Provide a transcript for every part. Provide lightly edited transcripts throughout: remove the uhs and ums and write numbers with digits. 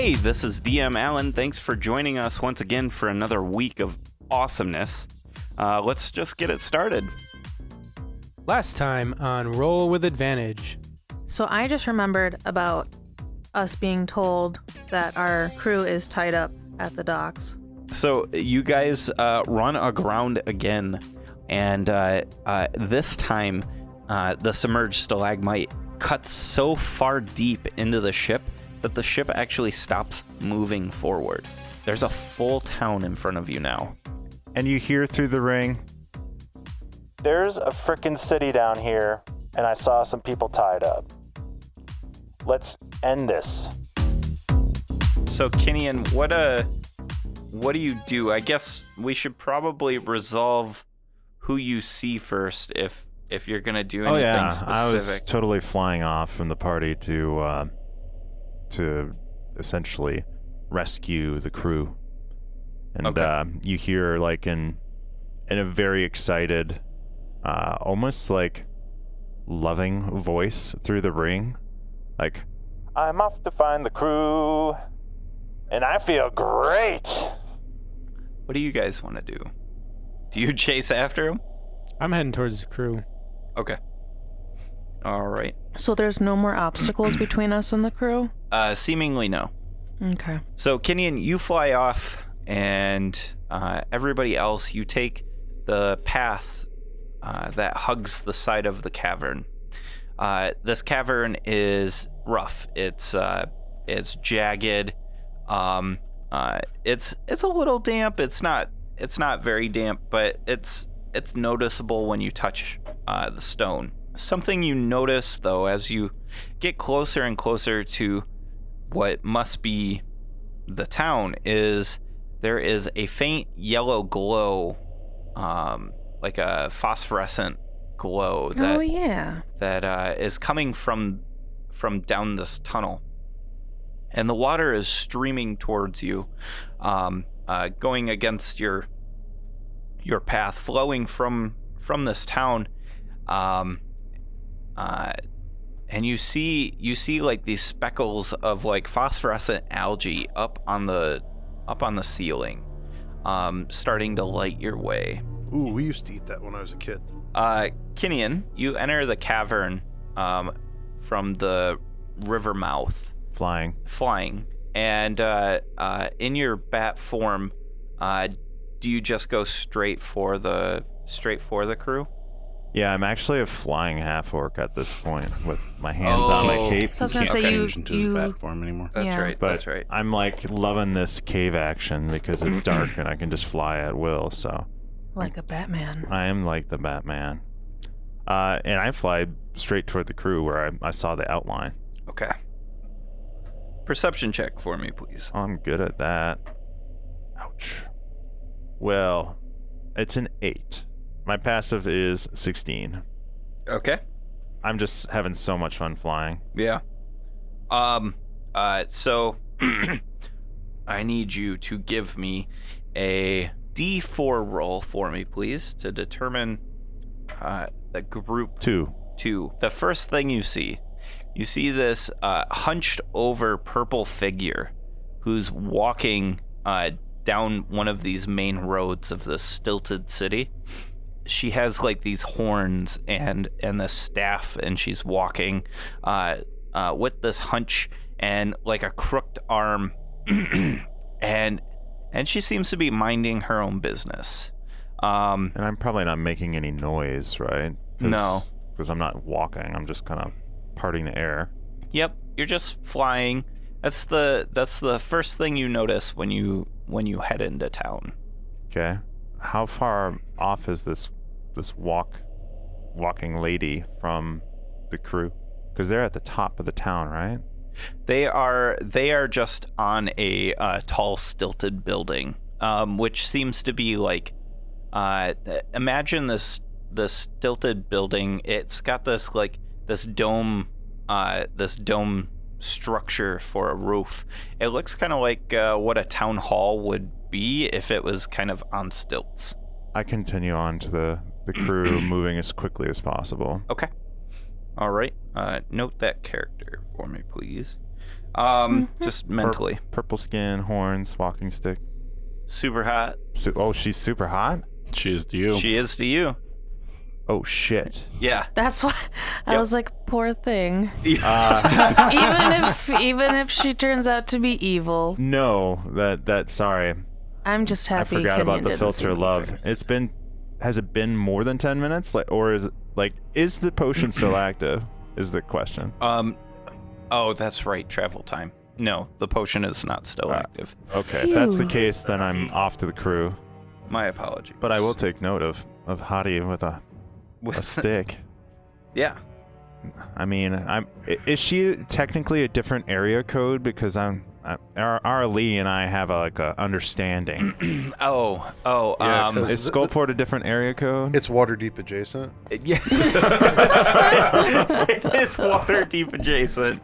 Hey, this is DM Allen. Thanks for joining us once again for another week of awesomeness. Let's just get it started. Last time on Roll with Advantage. So I just remembered about us being told that our crew is tied up at the docks. So you guys run aground again, and this time the submerged stalagmite cuts so far deep into the ship that the ship actually stops moving forward. There's a full town in front of you now. And you hear through the ring, "There's a frickin' city down here, and I saw some people tied up. Let's end this." So Kinian, what do you do? I guess we should probably resolve who you see first if you're gonna do anything specific. I was totally flying off from the party to essentially rescue the crew. And okay. You hear like in a very excited, almost like loving voice through the ring, like, "I'm off to find the crew, and I feel great." What do you guys want to do? Do you chase after him? I'm heading towards the crew. Okay. All right. So there's no more obstacles between us and the crew? Seemingly no. Okay. So Kinian, you fly off, and everybody else, you take the path that hugs the side of the cavern. This cavern is rough. It's jagged. It's a little damp. It's not very damp, but it's noticeable when you touch the stone. Something you notice though as you get closer and closer to what must be the town is there is a faint yellow glow, like a phosphorescent glow that is coming from down this tunnel. And the water is streaming towards you, going against your path, flowing from this town, and you see like these speckles of like phosphorescent algae up on the ceiling, starting to light your way. Ooh, we used to eat that when I was a kid. Kinian, you enter the cavern from the river mouth. Flying. And in your bat form, do you just go straight for the crew? Yeah, I'm actually a flying half-orc at this point with my hands on my cape. So I was going to say change into the bat form anymore. That's right. But that's right. I'm like loving this cave action because it's dark and I can just fly at will, so. Like a Batman. I am like the Batman. And I fly straight toward the crew where I saw the outline. Okay. Perception check for me, please. I'm good at that. Ouch. Well, it's an 8. My passive is 16. Okay. I'm just having so much fun flying. Yeah. So I need you to give me a D4 roll for me, please, to determine the group. 2. The first thing you see this hunched over purple figure who's walking down one of these main roads of this stilted city. She has like these horns and this staff, and she's walking with this hunch and like a crooked arm, and she seems to be minding her own business. And I'm probably not making any noise, right? No, because I'm not walking. I'm just kind of parting the air. Yep, you're just flying. That's the first thing you notice when you head into town. Okay. How far off is this walking lady from the crew? Because they're at the top of the town, right? They are just on a tall stilted building, which seems to be like imagine this stilted building. It's got this dome structure for a roof. It looks kind of like what a town hall would be if it was kind of on stilts. I continue on to the crew, moving as quickly as possible. Okay. All right. Note that character for me, please. Just mentally. Purple skin, horns, walking stick. Super hot. She's super hot? She is to you. She is to you. Oh, shit. Yeah. That's why I was like, poor thing. Even if she turns out to be evil. No, sorry. I'm just happy. I forgot Kenyon about the didn't filter see me love. first. Has it been more than 10 minutes? Is the potion still active? Is the question. Oh, that's right. Travel time. No, the potion is not still active. Okay, if that's the case, then I'm off to the crew. My apology. But I will take note of Hottie with a stick. Yeah. I mean, is she technically a different area code? Because our Lee and I have a Yeah, understanding. Is 'cause Skullport a different area code? It's Waterdeep adjacent. Yeah. It's Waterdeep adjacent.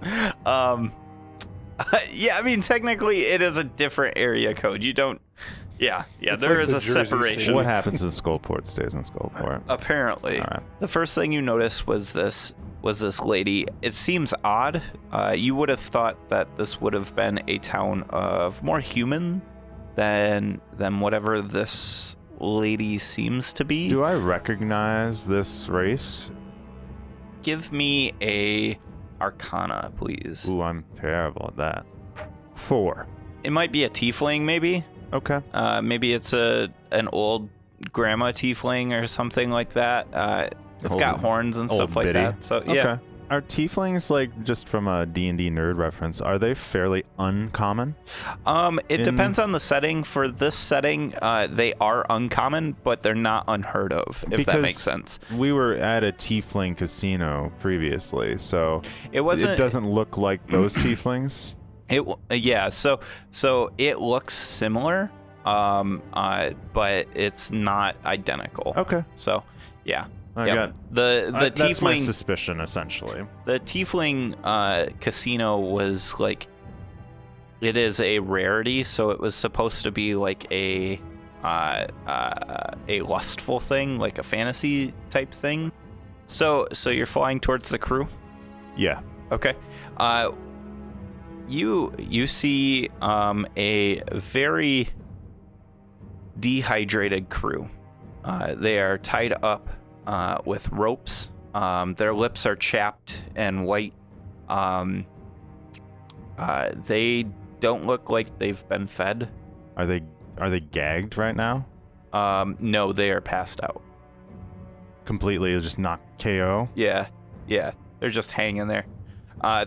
Yeah, I mean, technically it is a different area code. You don't. Yeah, It's there like is the a Jersey separation. City. What happens in Skullport stays in Skullport. Apparently. All right. The first thing you noticed was this lady. It seems odd. You would have thought that this would have been a town of more human than whatever this lady seems to be. Do I recognize this race? Give me a Arcana, please. Ooh, I'm terrible at that. 4. It might be a tiefling, maybe. Okay. Maybe it's an old grandma tiefling or something like that. It's got horns and stuff like bitty. that. So yeah. Okay. Are tieflings, like, just from a D&D nerd reference, are they fairly uncommon? It depends on the setting. For this setting, they are uncommon, but they're not unheard of, if that makes sense. We were at a tiefling casino previously, so It wasn't. it doesn't look like those tieflings. Yeah. So it looks similar, but it's not identical. Okay. So yeah. I Yep. got the that's my tiefling suspicion, essentially. the tiefling casino was like, it is a rarity, so it was supposed to be like a lustful thing, like a fantasy type thing. So you're flying towards the crew. Yeah. Okay. You see a very dehydrated crew. They are tied up with ropes. Their lips are chapped and white. They don't look like they've been fed. Are they gagged right now? No, they are passed out. Completely, just not KO? Yeah. They're just hanging there.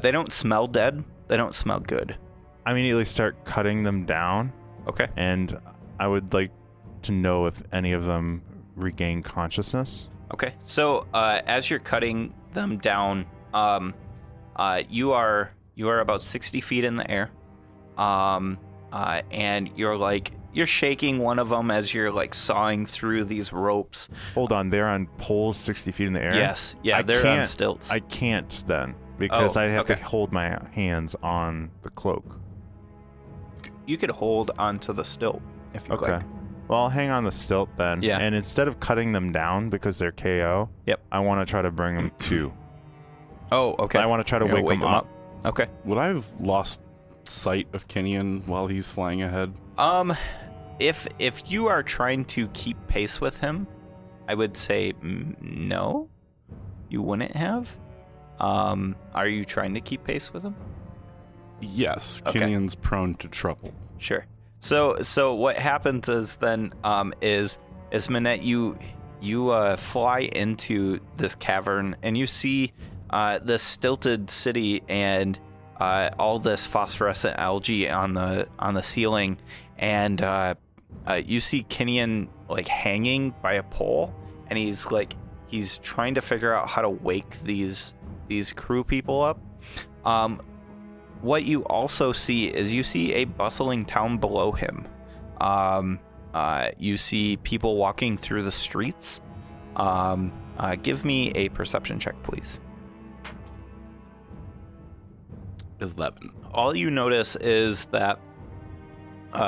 They don't smell dead. They don't smell good. I immediately start cutting them down, Okay. and I would like to know if any of them regain consciousness. Okay. So as you're cutting them down, you are about 60 feet in the air, and you're shaking one of them as you're like sawing through these ropes. Hold on, they're on poles 60 feet in the air? Yes. Yeah. They're on stilts. I can't then, because Oh, I'd have to okay. hold my hands on the cloak. You could hold onto the stilt if you Okay. like. Well, I'll hang on the stilt then. Yeah. And instead of cutting them down because they're KO, Yep. I want to try to bring them to. Oh, okay. I want to try to You're wake gonna them up. Okay. Would I have lost sight of Kenyon while he's flying ahead? If you are trying to keep pace with him, I would say no. You wouldn't have. Are you trying to keep pace with him? Yes, Okay. Kenyon's prone to trouble. Sure. So what happens is then is Minette, you fly into this cavern and you see this stilted city and all this phosphorescent algae on the ceiling, and you see Kenyon like hanging by a pole, and he's trying to figure out how to wake these crew people up. What you also see is you see a bustling town below him. You see people walking through the streets. Give me a perception check, please. 11. All you notice is that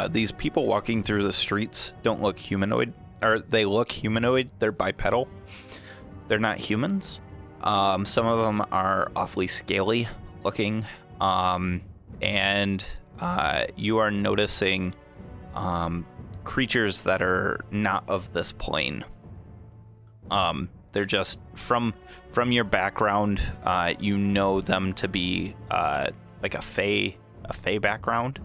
these people walking through the streets don't look humanoid, or they look humanoid. They're bipedal. They're not humans. Some of them are awfully scaly looking. and you are noticing creatures that are not of this plane. They're just from your background, you know them to be like a fae background.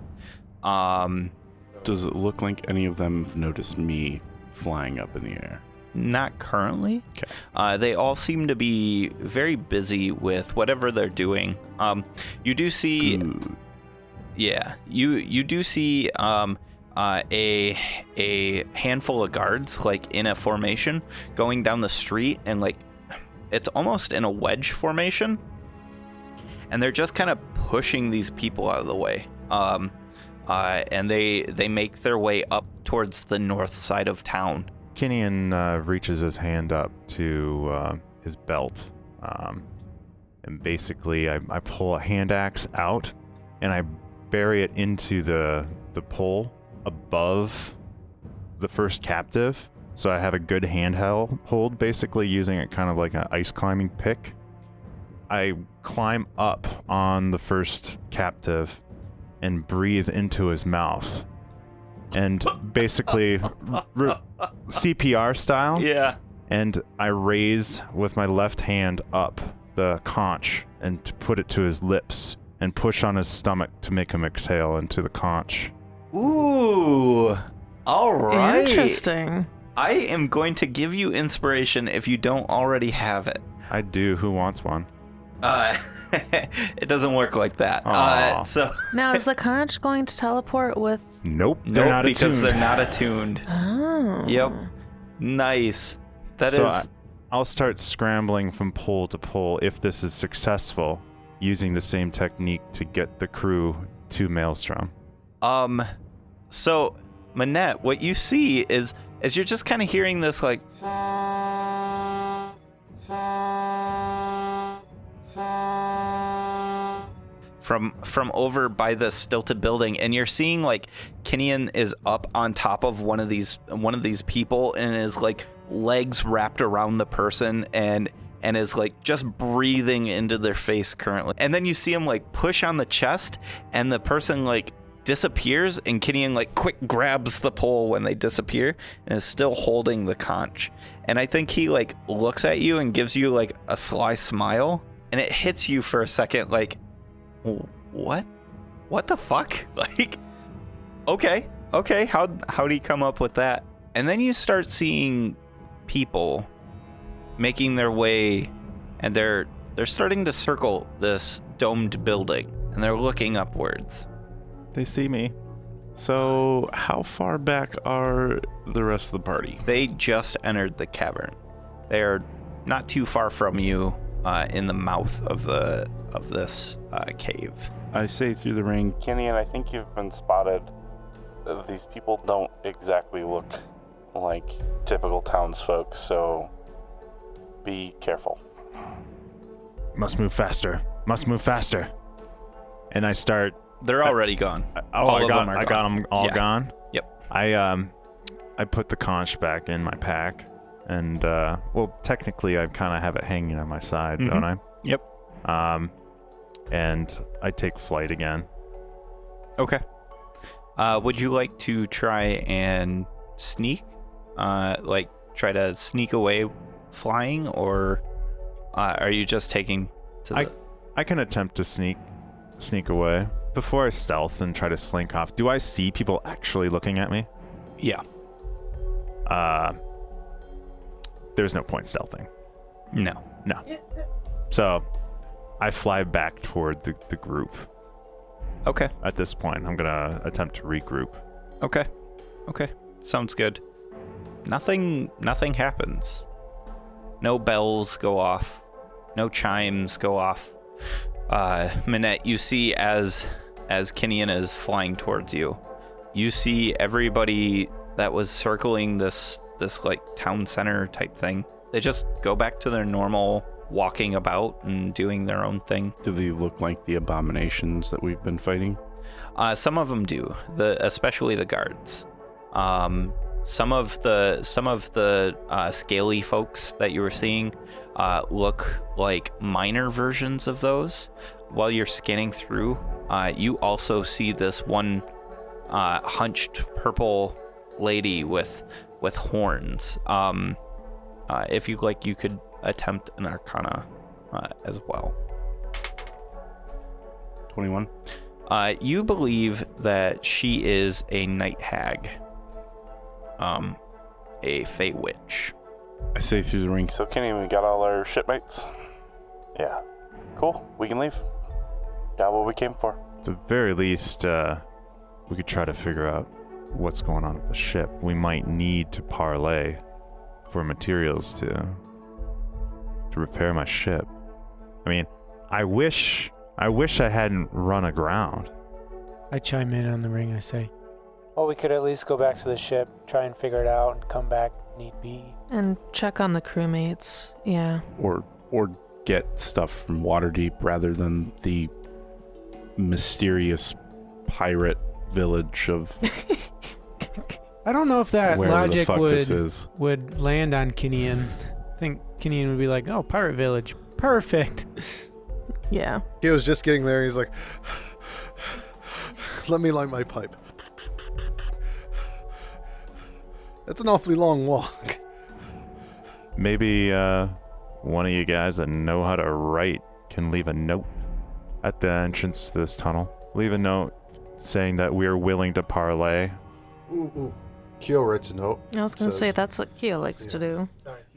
Does it look like any of them have noticed me flying up in the air? Not currently. Okay. They all seem to be very busy with whatever they're doing. You do see, Good. yeah, you do see a handful of guards like in a formation going down the street, and like it's almost in a wedge formation, and they're just kind of pushing these people out of the way. And they make their way up towards the north side of town. Kinian reaches his hand up to his belt, and basically I pull a hand axe out and I bury it into the pole above the first captive, so I have a good handhold, basically using it kind of like an ice climbing pick. I climb up on the first captive and breathe into his mouth. And basically, CPR style. Yeah. And I raise with my left hand up the conch and to put it to his lips and push on his stomach to make him exhale into the conch. Ooh. All right. Interesting. I am going to give you inspiration if you don't already have it. I do. Who wants one? It doesn't work like that. Aw. So Now, is the conch going to teleport with... Nope. They're nope, not because attuned. they're not attuned. Oh. Yep. Nice. That is. So I'll start scrambling from pole to pole if this is successful, using the same technique to get the crew to Maelstrom. So Manette, what you see is you're just kind of hearing this like from over by the stilted building, and you're seeing like Kinian is up on top of one of these people, and is like legs wrapped around the person and is like just breathing into their face currently. And then you see him like push on the chest, and the person like disappears, and Kinian like quick grabs the pole when they disappear and is still holding the conch. And I think he like looks at you and gives you like a sly smile, and it hits you for a second like, what the fuck? Like, okay, how'd he come up with that? And then you start seeing people making their way, and they're starting to circle this domed building, and they're looking upwards. They see me. So, how far back are the rest of the party? They just entered the cavern. They are not too far from you, in the mouth of this cave. I say through the ring, Kinian, I think you've been spotted. These people don't exactly look like typical townsfolk, so be careful. Must move faster. And I start. They're already gone. I got them all Yeah. gone. Yep. I put the conch back in my pack, and well, technically I kind of have it hanging on my side, don't I? Yep. And I take flight again. Okay. Would you like to try and sneak? Like try to sneak away flying, or are you just taking to the... I can attempt to sneak away. Before I stealth and try to slink off, do I see people actually looking at me? Yeah. There's no point stealthing. No. So I fly back toward the group. Okay. At this point, I'm gonna attempt to regroup. Okay. Sounds good. Nothing happens. No bells go off. No chimes go off. Minette, you see as Kinian is flying towards you, you see everybody that was circling this like town center type thing. They just go back to their normal walking about and doing their own thing. Do they look like the abominations that we've been fighting? Some of them do, especially the guards. Some of the scaly folks that you were seeing look like minor versions of those. While you're scanning through, you also see this one hunched purple lady with horns. If you'd like, you could attempt an Arcana as well. 21. You believe that she is a night hag, a fey witch. I say through the ring. So, Kenny, we got all our shipmates? Yeah. Cool. We can leave. Got what we came for. At the very least, we could try to figure out what's going on with the ship. We might need to parlay for materials to repair my ship. I mean, I wish I hadn't run aground. I chime in on the ring. I say, Well, we could at least go back to the ship, try and figure it out, and come back if need be. And check on the crewmates. Yeah. Or get stuff from Waterdeep rather than the mysterious pirate village of I don't know if that wherever the logic fuck this is. would land on Kinian. I think Kinian would be like, "Oh, pirate village, perfect." Yeah. He was just getting there. He's like, let me light my pipe. That's an awfully long walk. Maybe one of you guys that know how to write can leave a note at the entrance to this tunnel. Leave a note saying that we're willing to parlay. Ooh. Kyo writes a note. I was going to Says, say that's what Keo likes to do.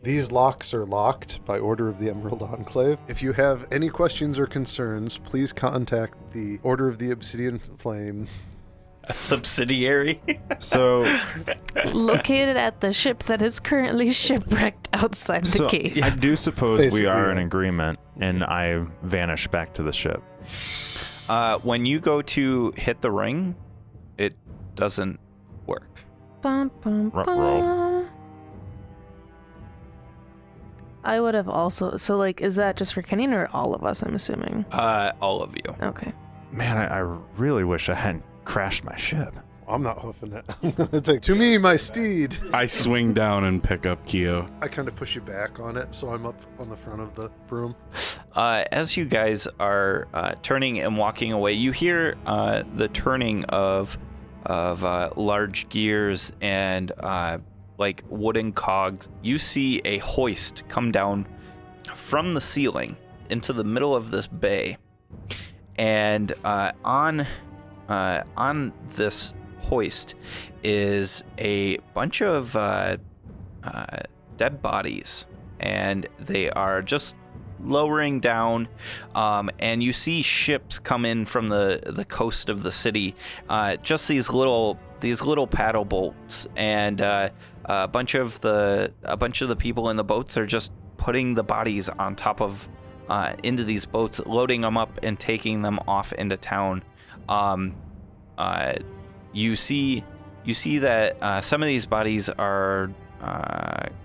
These locks are locked by order of the Emerald Enclave. If you have any questions or concerns, please contact the Order of the Obsidian Flame. A subsidiary. So Located at the ship that is currently shipwrecked outside the cave. I do suppose we Basically, are in yeah. agreement, and I vanish back to the ship. When you go to hit the ring, it doesn't work. Bum, bum, Ruh-roh. bum. I would have also... So, like, is that just for Kenyon or all of us, I'm assuming? All of you. Okay. Man, I really wish I hadn't crashed my ship. I'm not hoofing it. I'm going to take, to me, my steed. I swing down and pick up Kyo. I kind of push you back on it, so I'm up on the front of the broom. As you guys are turning and walking away, you hear the turning of large gears and like wooden cogs. You see a hoist come down from the ceiling into the middle of this bay, and on this hoist is a bunch of dead bodies, and they are just lowering down, and you see ships come in from the coast of the city, just these little paddle boats, and a bunch of the people in the boats are just putting the bodies on top of into these boats, loading them up and taking them off into town. You see that some of these bodies are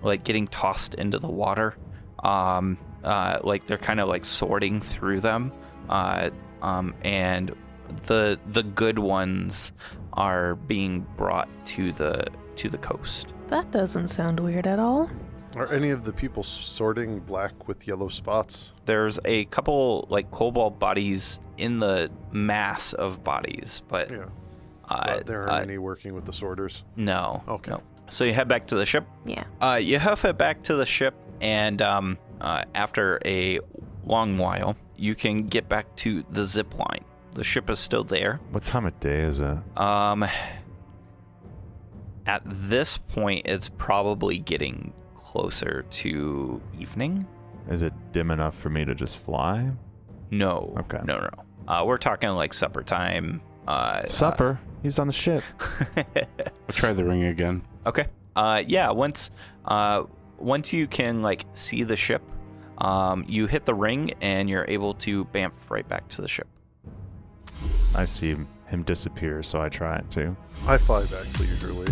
like getting tossed into the water. Like they're kind of like sorting through them, and the good ones are being brought to the coast. That doesn't sound weird at all. Are any of the people sorting black with yellow spots? There's a couple like cobalt bodies in the mass of bodies, but Yeah. But there aren't any working with the sorters. no. Okay. No. So you head back to the ship. Yeah. You hoof it back to the ship, and after a long while, you can get back to the zip line. The ship is still there. What time of day is it? At this point, it's probably getting closer to evening. Is it dim enough for me to just fly? No. Okay. No. We're talking like supper time. Supper? He's on the ship. We'll try the ring again. Okay. Yeah. Once you can like see the ship, you hit the ring and you're able to bamf right back to the ship. I see him disappear, so I try it too. I fly back leisurely.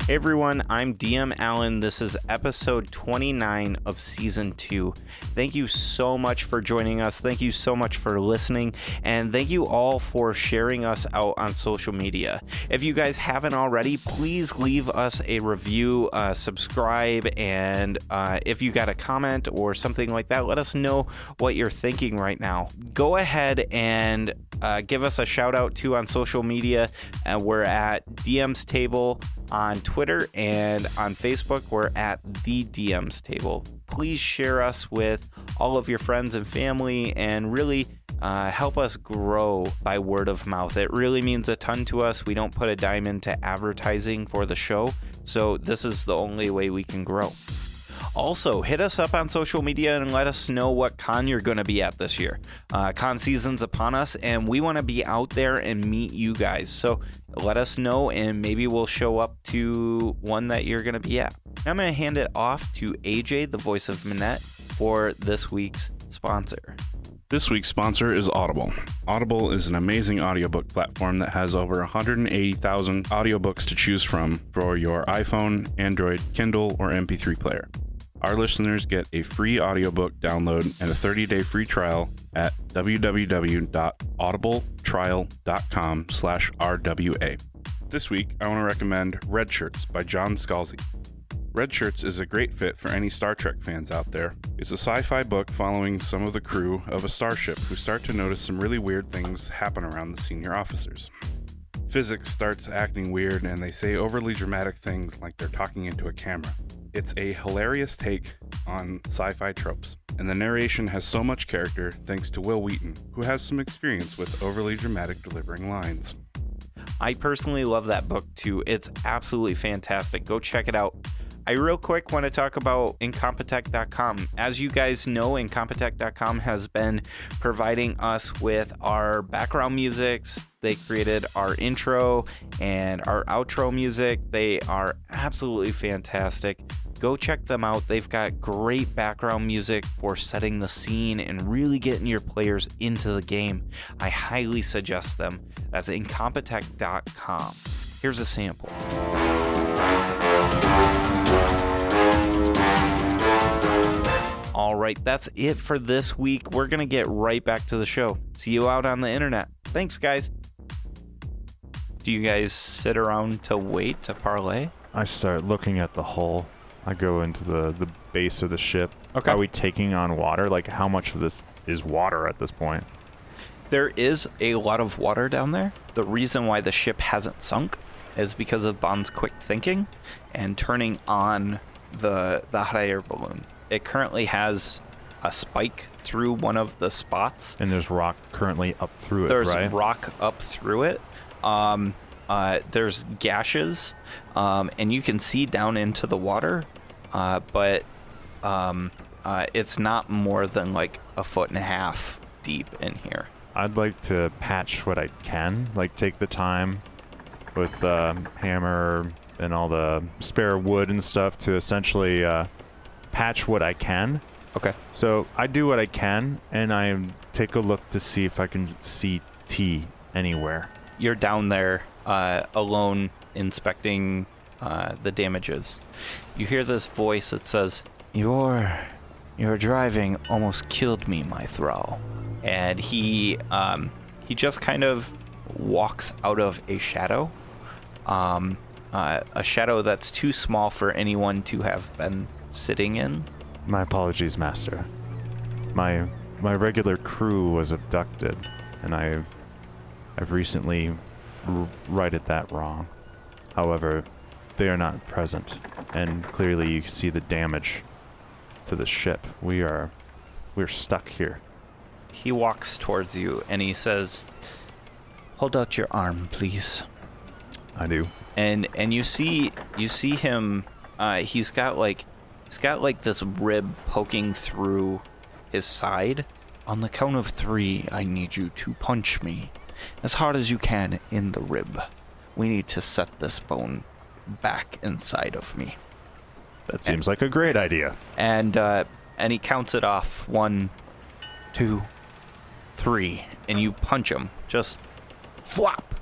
Hey everyone, I'm DM Allen. This is episode 29 of season 2. Thank you so much for joining us. Thank you so much for listening. And thank you all for sharing us out on social media. If you guys haven't already, please leave us a review, subscribe, and if you got a comment or something like that, let us know what you're thinking right now. Go ahead and give us a shout out too on social media. We're at DM's Table on Twitter, and on Facebook we're at the DM's Table. Please share us with all of your friends and family and really help us grow by word of mouth. It really means a ton to us. We don't put a dime into advertising for the show, so this is the only way we can grow. Also, hit us up on social media and let us know what con you're going to be at this year. Con season's upon us, and we want to be out there and meet you guys. So let us know, and maybe we'll show up to one that you're going to be at. I'm going to hand it off to AJ, the voice of Minette, for this week's sponsor. This week's sponsor is Audible. Audible is an amazing audiobook platform that has over 180,000 audiobooks to choose from for your iPhone, Android, Kindle, or MP3 player. Our listeners get a free audiobook download and a 30-day free trial at www.audibletrial.com/RWA. This week, I want to recommend Red Shirts by John Scalzi. Red Shirts is a great fit for any Star Trek fans out there. It's a sci-fi book following some of the crew of a starship who start to notice some really weird things happen around the senior officers. Physics starts acting weird, and they say overly dramatic things like they're talking into a camera. It's a hilarious take on sci-fi tropes, and the narration has so much character thanks to Will Wheaton, who has some experience with overly dramatic delivering lines. I personally love that book too. It's absolutely fantastic. Go check it out. I real quick want to talk about Incompetech.com. As you guys know, Incompetech.com has been providing us with our background musics. They created our intro and our outro music. They are absolutely fantastic. Go check them out. They've got great background music for setting the scene and really getting your players into the game. I highly suggest them. That's Incompetech.com. Here's a sample. All right, that's it for this week. We're going to get right back to the show. See you out on the internet. Thanks, guys. Do you guys sit around to wait to parlay? I start looking at the hull. I go into the base of the ship. Okay. Are we taking on water? Like, how much of this is water at this point? There is a lot of water down there. The reason why the ship hasn't sunk is because of Bond's quick thinking and turning on the hot air balloon. It currently has a spike through one of the spots. And there's rock currently up through it, There's right? rock up through it. There's gashes, and you can see down into the water, but it's not more than like 1.5 feet deep in here. I'd like to patch what I can, like take the time with hammer and all the spare wood and stuff to essentially patch what I can. Okay. So I do what I can, and I take a look to see if I can see T anywhere. You're down there alone inspecting the damages. You hear this voice that says, Your driving almost killed me, my thrall. And he just kind of walks out of a shadow. A shadow that's too small for anyone to have been sitting in. My apologies, Master. My regular crew was abducted, and I've recently righted that wrong. However, they are not present, and clearly you can see the damage to the ship. We're stuck here. He walks towards you and he says, "Hold out your arm, please." I do. And you see him. He's got like this rib poking through his side. On the count of 3, I need you to punch me as hard as you can in the rib. We need to set this bone back inside of me. That seems like a great idea. And he counts it off 1, 2, 3, and you punch him. Just flop.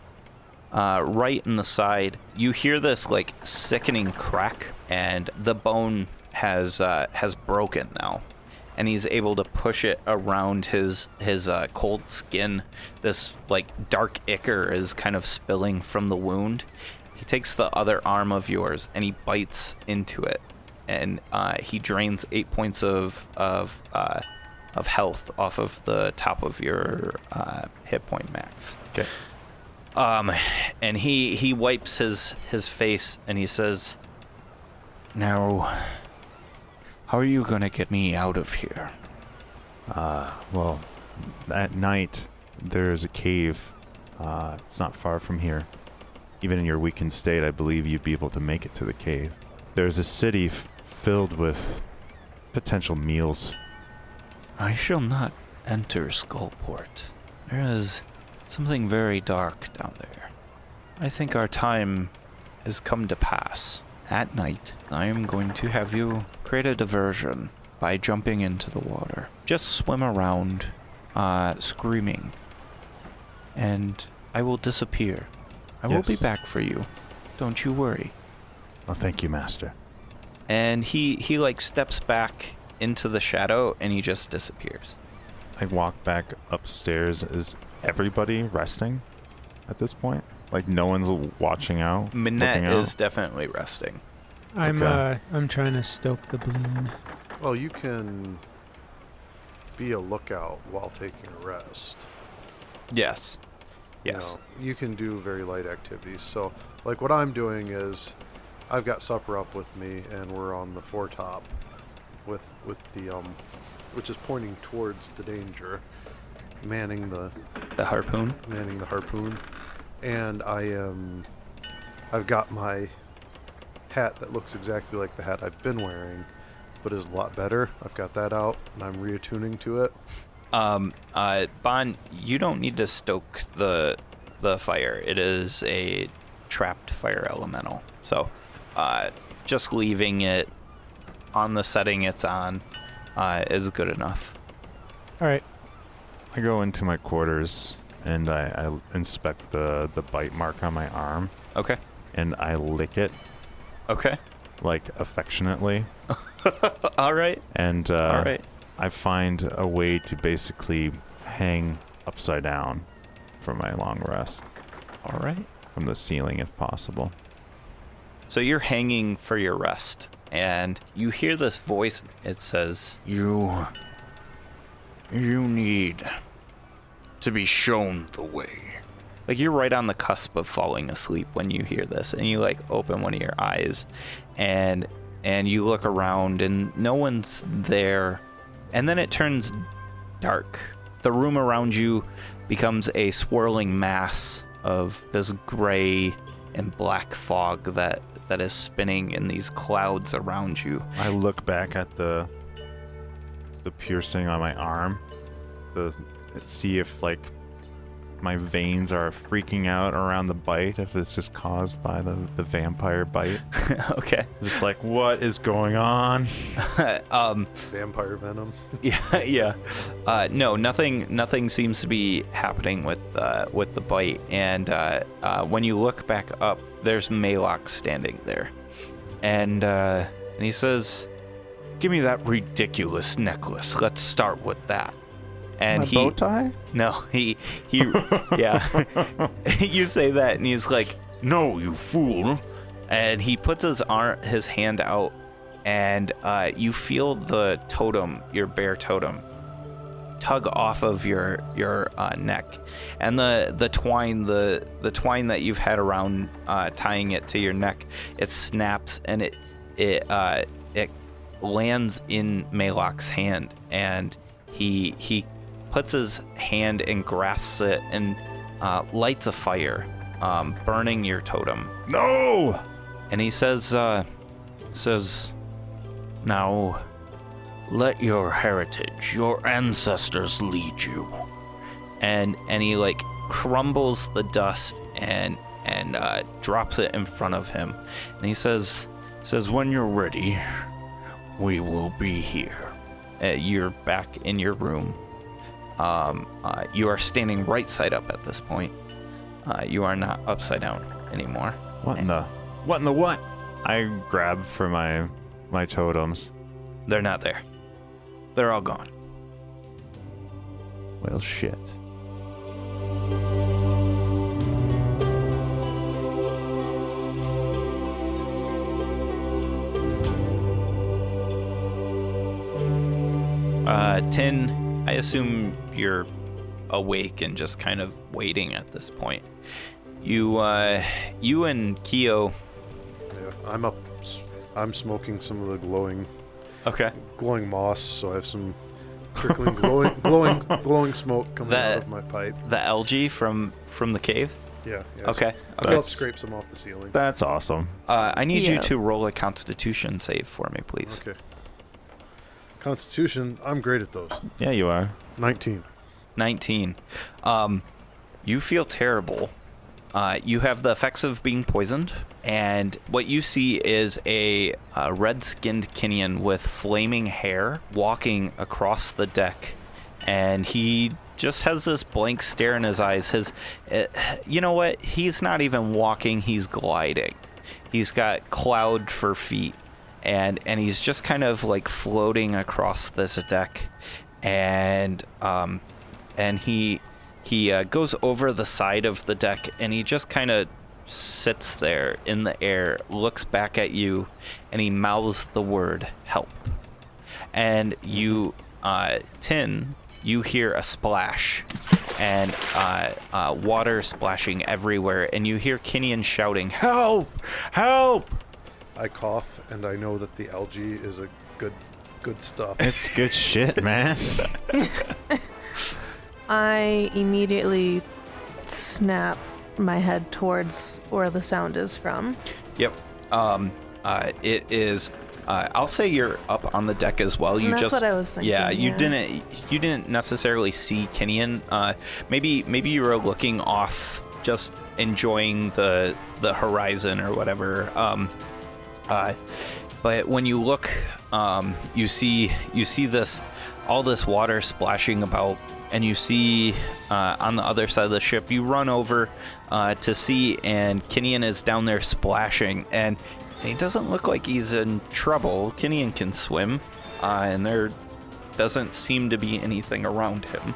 right in the side. You hear this like sickening crack, and the bone has broken now, and he's able to push it around his cold skin. This like dark ichor is kind of spilling from the wound. He takes the other arm of yours and he bites into it, and he drains 8 points of health off of the top of your hit point max. Okay. And he wipes his face and he says, "Now, how are you gonna get me out of here?" Well, at night there's a cave. It's not far from here. Even in your weakened state, I believe you'd be able to make it to the cave. There's a city filled with potential meals. "I shall not enter Skullport. There is something very dark down there. I think our time has come to pass. At night, I am going to have you create a diversion by jumping into the water. Just swim around, screaming, and I will disappear. I will be Yes. back for you. Don't you worry." Well, thank you, Master. And he like steps back into the shadow and he just disappears. I walk back upstairs. Is everybody resting at this point? Like no one's watching out? Minette looking out? is definitely resting. I'm Okay. I'm trying to stoke the balloon. Well, you can be a lookout while taking a rest. Yes. You Yes. know, you can do very light activities. So, like what I'm doing is, I've got supper up with me, and we're on the foretop, with the which is pointing towards the danger, manning the harpoon. harpoon, and I've got my hat that looks exactly like the hat I've been wearing, but is a lot better. I've got that out, and I'm reattuning to it. Bon, you don't need to stoke the fire. It is a trapped fire elemental. So, just leaving it on the setting it's on is good enough. All right. I go into my quarters and I inspect the bite mark on my arm Okay. and I lick it, Okay. like, affectionately. All right. And All right. I find a way to basically hang upside down for my long rest All right. from the ceiling if possible. So you're hanging for your rest, and you hear this voice. It says, You need to be shown the way." Like, you're right on the cusp of falling asleep when you hear this, and you like open one of your eyes, and you look around, and no one's there, and then it turns dark. The room around you becomes a swirling mass of this gray and black fog that is spinning in these clouds around you. I look back at the piercing on my arm, see if like my veins are freaking out around the bite, if it's just caused by the vampire bite. Okay. Just like, what is going on? Vampire venom. Yeah. No, nothing seems to be happening with the bite. And when you look back up, there's MacLeod standing there, and he says, "Give me that ridiculous necklace. Let's start with that." And My bow tie? No, he yeah. You say that, and he's like, "No, you fool!" And he puts his hand out, and you feel the totem, your bear totem, tug off of your neck, and the twine that you've had around tying it to your neck, it snaps, and it lands in MacLeod's hand, and he puts his hand and grasps it and lights a fire, burning your totem. No! And he says, "Now, let your heritage, your ancestors lead you." And he like crumbles the dust and drops it in front of him. And he says, "When you're ready, we will be here." You're back in your room. You are standing right side up at this point. You are not upside down anymore. What in the what? I grab for my totems. They're not there. They're all gone. Well, shit. Tin, I assume you're awake and just kind of waiting at this point. You and Keo. Yeah, I'm up. I'm smoking some of the glowing moss, so I have some trickling glowing smoke coming out of my pipe. The algae from the cave? Yeah. Okay. Philip scrapes them off the ceiling. That's awesome. I need you to roll a Constitution save for me, please. Okay. Constitution, I'm great at those. Yeah, you are. 19. 19. You feel terrible. You have the effects of being poisoned, and what you see is a red-skinned Kinnian with flaming hair walking across the deck, and he just has this blank stare in his eyes. You know what? He's not even walking, he's gliding. He's got cloud for feet, and he's just kind of like floating across this deck, and he goes over the side of the deck, and he just kind of sits there in the air, looks back at you, and he mouths the word help. And you, Tin, you hear a splash and water splashing everywhere, and you hear Kinnian shouting, "Help! Help!" I cough, and I know that the algae is a good stuff. It's good shit, man. I immediately snap my head towards where the sound is from. Yep. It is. I'll say you're up on the deck as well. You That's just. what I was thinking. Yeah, you yeah. didn't necessarily see Kinnian. Maybe you were looking off, just enjoying the horizon or whatever. But when you look, you see all this water splashing about. And you see on the other side of the ship, you run over to see, and Kinnian is down there splashing, and he doesn't look like he's in trouble. Kinnian can swim, and there doesn't seem to be anything around him.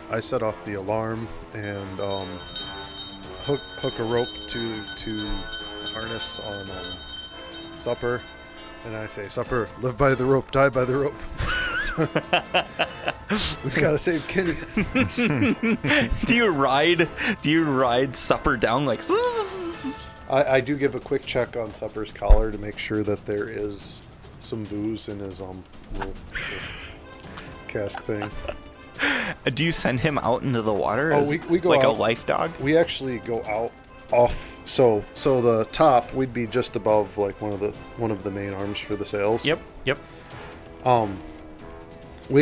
I set off the alarm and hook a rope to harness on Supper, and I say, "Supper, live by the rope, die by the rope." We've got to save Kinnian. Do you ride Supper down like? I do give a quick check on Supper's collar to make sure that there is some booze in his little cask thing. Do you send him out into the water? Oh, we go like out, a life dog. We actually go out off. So the top, we'd be just above like one of the main arms for the sails. Yep. We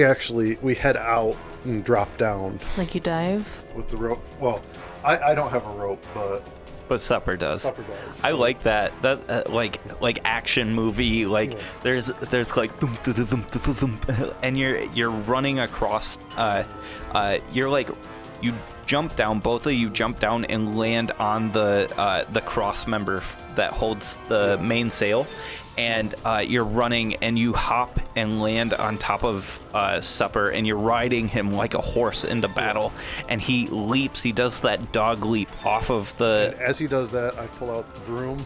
head out and drop down Like you dive? with the rope. Well, I don't have a rope, but Supper does. Supper does. I like that. That like action movie. Like Yeah. there's like thump, thump, thump, thump, thump, and you're running across. You're like you jump down. Both of you jump down and land on the cross member that holds the main sail. And you're running, and you hop and land on top of Supper, and you're riding him like a horse into battle. And he leaps. He does that dog leap off of the. And as he does that, I pull out the broom.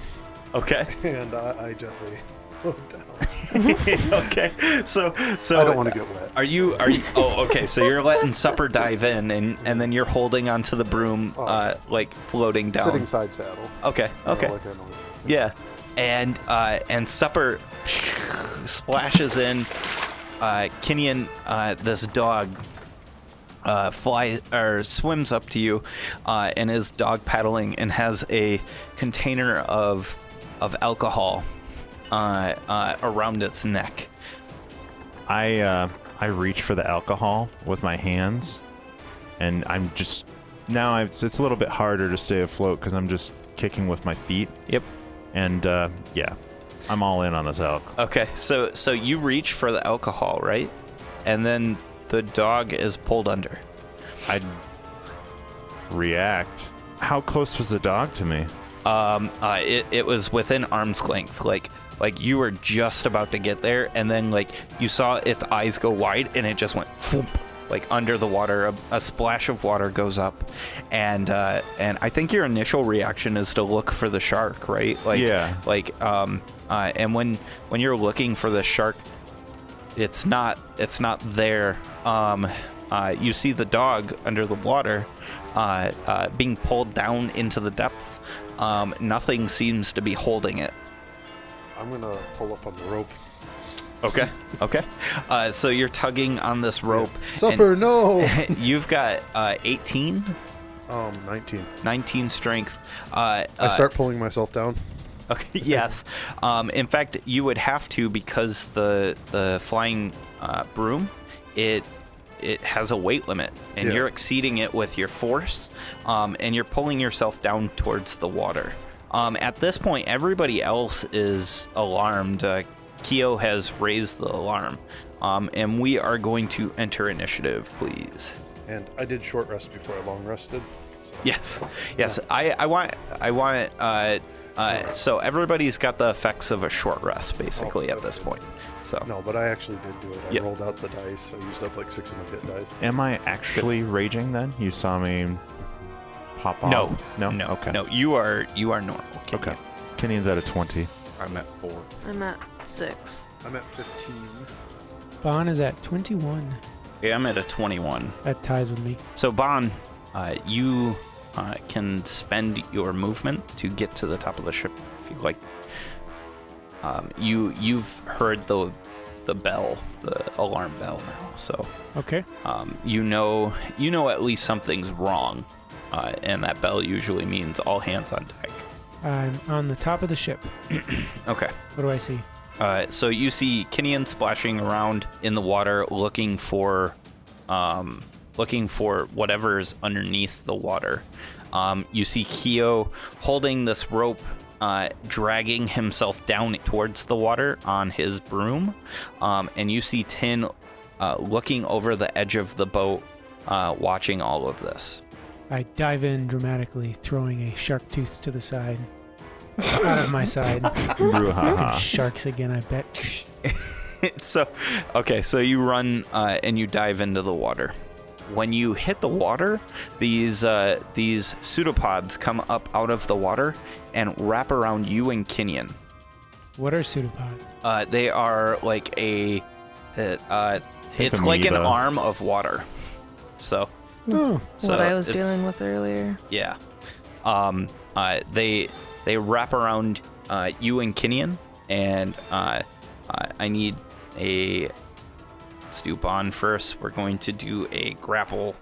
Okay. And I gently float down. Okay. So I don't want to get wet. Are you? Oh, okay. So you're letting Supper dive in, and then you're holding onto the broom, like floating down. Sitting side saddle. Okay. Okay. Like I know. Yeah. And Supper splashes in. Kinnian, this dog, swims up to you, and is dog paddling and has a container of alcohol around its neck. I reach for the alcohol with my hands, and I'm just now it's a little bit harder to stay afloat because I'm just kicking with my feet. Yep. And yeah, I'm all in on this elk. Okay, so you reach for the alcohol, right? And then the dog is pulled under. I react How close was the dog to me? It was within arm's length. Like you were just about to get there, and then like you saw its eyes go wide, and it just went whoop, like under the water. A splash of water goes up, and I think your initial reaction is to look for the shark, right? Like, yeah. Like and when you're looking for the shark, it's not there. You see the dog under the water, being pulled down into the depths. Nothing seems to be holding it. I'm gonna pull up on the rope. Okay. So you're tugging on this rope. Supper, no! You've got 18? 19. 19 strength. I start pulling myself down. Okay, yes. In fact, you would have to, because the flying broom, it has a weight limit, and you're exceeding it with your force, and you're pulling yourself down towards the water. At this point, everybody else is alarmed. Keo has raised the alarm, and we are going to enter initiative, please. And I did short rest before I long rested. So. Yes. I want. So everybody's got the effects of a short rest, basically, at this point. So. No, but I actually did do it. I rolled out the dice. I used up like 6 of my hit dice. Am I actually raging then? You saw me pop off? No. Okay. No, you are normal. Okay. Kenny's at a 20. I'm at 4. I'm at 6. I'm at 15. Bon is at 21. Yeah, I'm at a 21. That ties with me. So Bon, you can spend your movement to get to the top of the ship if you like. You've heard the bell, the alarm bell now. So Okay. you know at least something's wrong, and that bell usually means all hands on deck. I'm on the top of the ship. Okay. What do I see? So you see Kinian splashing around in the water, looking for whatever's underneath the water. You see Keo holding this rope, dragging himself down towards the water on his broom, and you see Tin looking over the edge of the boat, watching all of this. I dive in dramatically, throwing a shark tooth to the side. Out of my side. Fucking sharks again, I bet. So you run and you dive into the water. When you hit the water, these pseudopods come up out of the water and wrap around you and Kinian. What are pseudopods? They are like it's like an arm of water. So what I was dealing with earlier. Yeah. They wrap around you and Kinian, and I need a... Let's do Bond first. We're going to do a grapple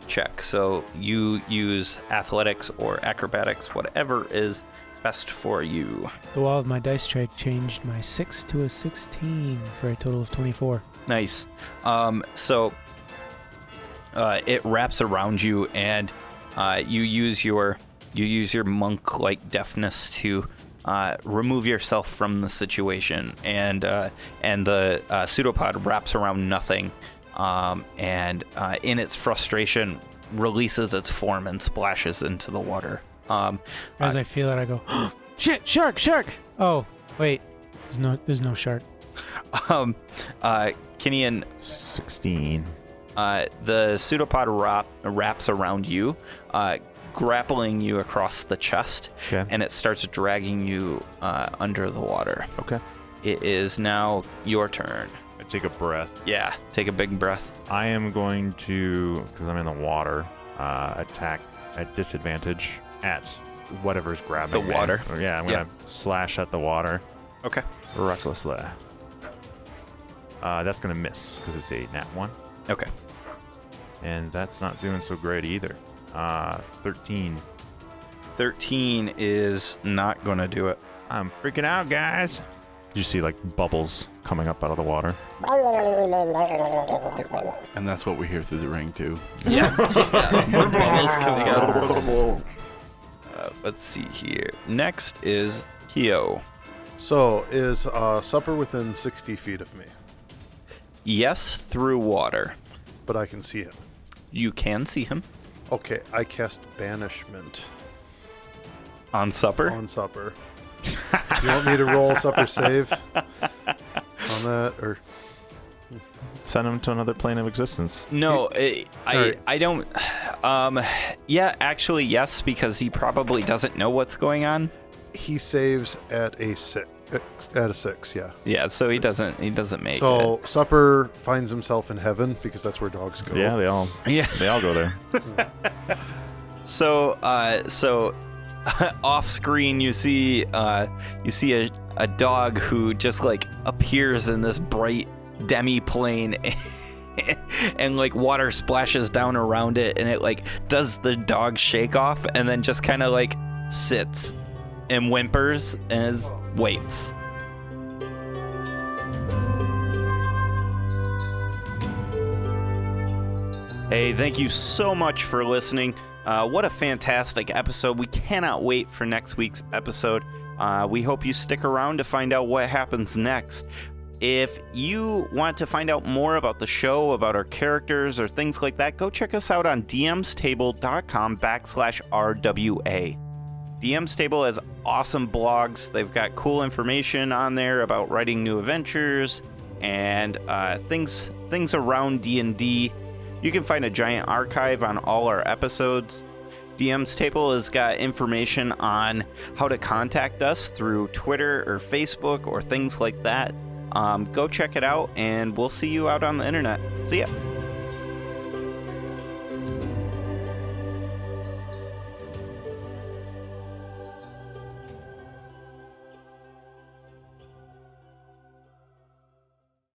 check. So you use athletics or acrobatics, whatever is best for you. The wall of my dice tray changed my 6 to a 16 for a total of 24. Nice. So it wraps around you, and you use your monk-like deftness to remove yourself from the situation, and the pseudopod wraps around nothing, and in its frustration releases its form and splashes into the water. As I feel it, I go, oh, shit, shark! Oh, wait, there's no shark. Kinian, 16. the pseudopod wraps around you, grappling you across the chest, and it starts dragging you under the water. Okay. It is now your turn. I take a breath. Yeah, take a big breath. I am going to, because I'm in the water, attack at disadvantage at whatever's grabbing the water. Me. Yeah, I'm going to slash at the water. Okay. Recklessly. That's going to miss because it's a nat 1. Okay. And that's not doing so great either. 13. 13 is not going to do it. I'm freaking out, guys. You see like bubbles coming up out of the water. And that's what we hear through the ring too. Yeah. Bubbles coming out. Let's see here. Next is Keo. So, is Supper within 60 feet of me? Yes, through water. But I can see him. You can see him. Okay, I cast Banishment On Supper? on Supper. Do you want me to roll Supper save on that, or Send him to another plane of existence. No, Alright. I don't. Yeah, actually, yes, because he probably doesn't know what's going on. he saves at a 6? At a 6, yeah. Yeah, so he 6. doesn't make So Supper finds himself in heaven because that's where dogs go. Yeah, they all go there. it. So off screen you see a dog who just like appears in this bright demi-plane and like water splashes down around it, and it like does the dog shake off and then just kind of like sits and whimpers and waits. Hey, thank you so much for listening. What a fantastic episode. We cannot wait for next week's episode. We hope you stick around to find out what happens next. If you want to find out more about the show, about our characters, or things like that, go check us out on dmstable.com/RWA. DM's Table has awesome blogs. They've got cool information on there about writing new adventures and things around D&D. You can find a giant archive on all our episodes. DM's Table has got information on how to contact us through Twitter or Facebook or things like that. Go check it out, and we'll see you out on the internet. See ya.